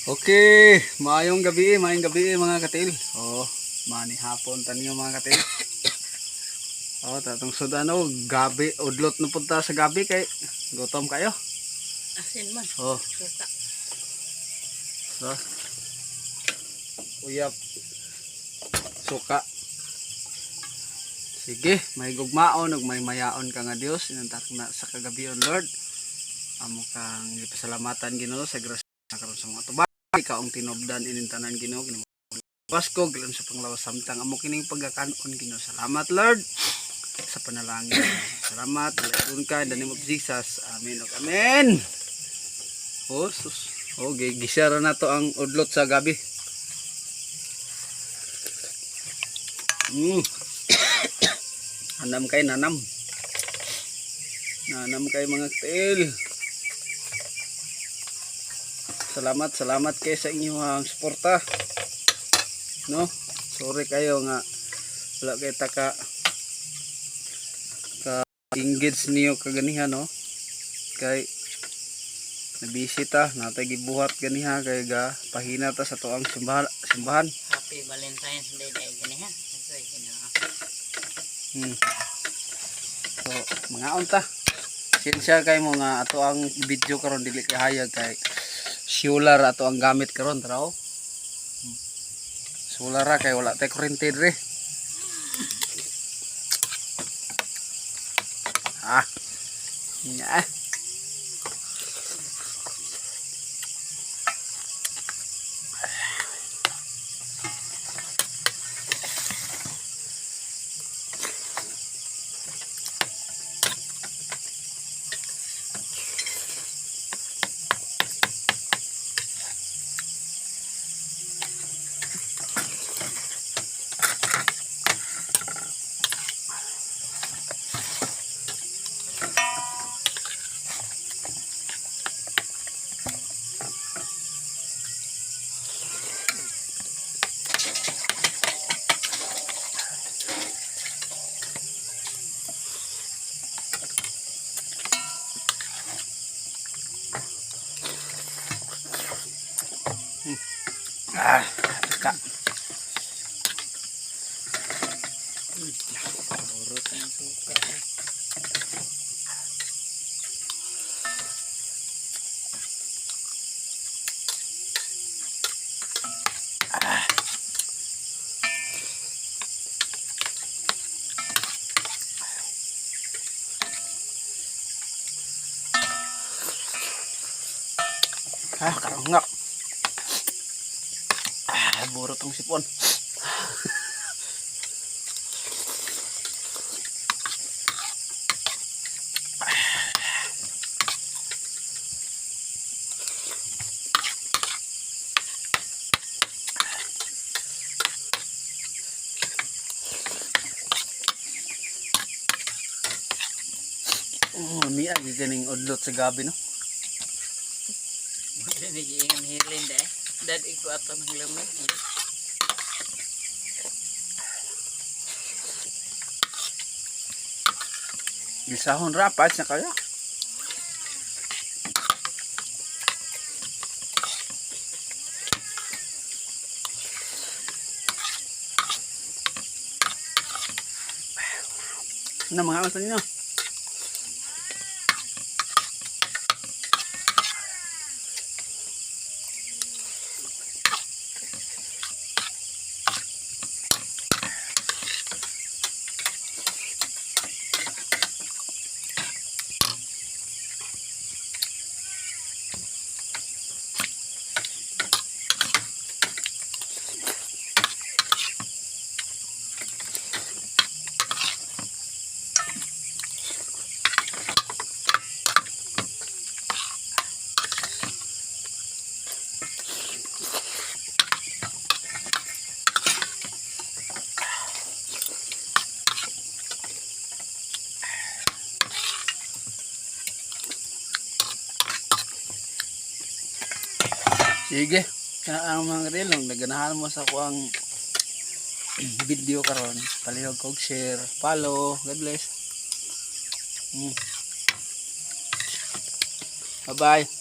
Okay, maayong gabi mga katil. Oh, mani hapon taniyo mga katil. Oh, tatong sudano gabi udlot na punta sa gabi kay gutom kayo. Asin man. Oh. Suka. So, uyap suka. Sige, may gugmaon ug may mayaon ka nga Dios inantak na sa kagabion Lord. Amo kang ipasalamatan Ginoo sa grasya karon sa mga tubag. Ikaw ang tinobdan inintanan Ginoo kini Pasko gilan sa panglawas samtang amo kining pagkakanon Ginoo. Salamat Lord sa panalangin. Salamat alayun ka in the name of Jesus. Amen ug amen. Oh, sus. Oh, gisara na to ang udlot sa gabi. Nanam kay nanam. Nanam kay mga til. Salamat kay sa inyong suporta. No? Sorry kayo nga wala kay taka engage niyo kaganihan no. Kay nabisita natay gibuhat ganiha kay ga pahina ta sa tuang simbahan. Happy Valentine's Day day ganiha. Enjoy ginoo. So, mga unta. Sinsya kay mo nga ato ang video karon dili kay hayag kay solar ato ang gamit karon traw. Solar ra kay wala tay kuryente dire. Nya. Ka. Urut ang suka. Karangak. Burot tong sipon. Miya gining udlot sa gabi no. Dili giingon hilin day. Dad iko ato ng lamig. Gisahon rapat na kaya. Na mga alas niyo. Sige, ang mga rilong naganahan mo sa kuang video karon, palihog kog share, follow, God bless. Bye bye.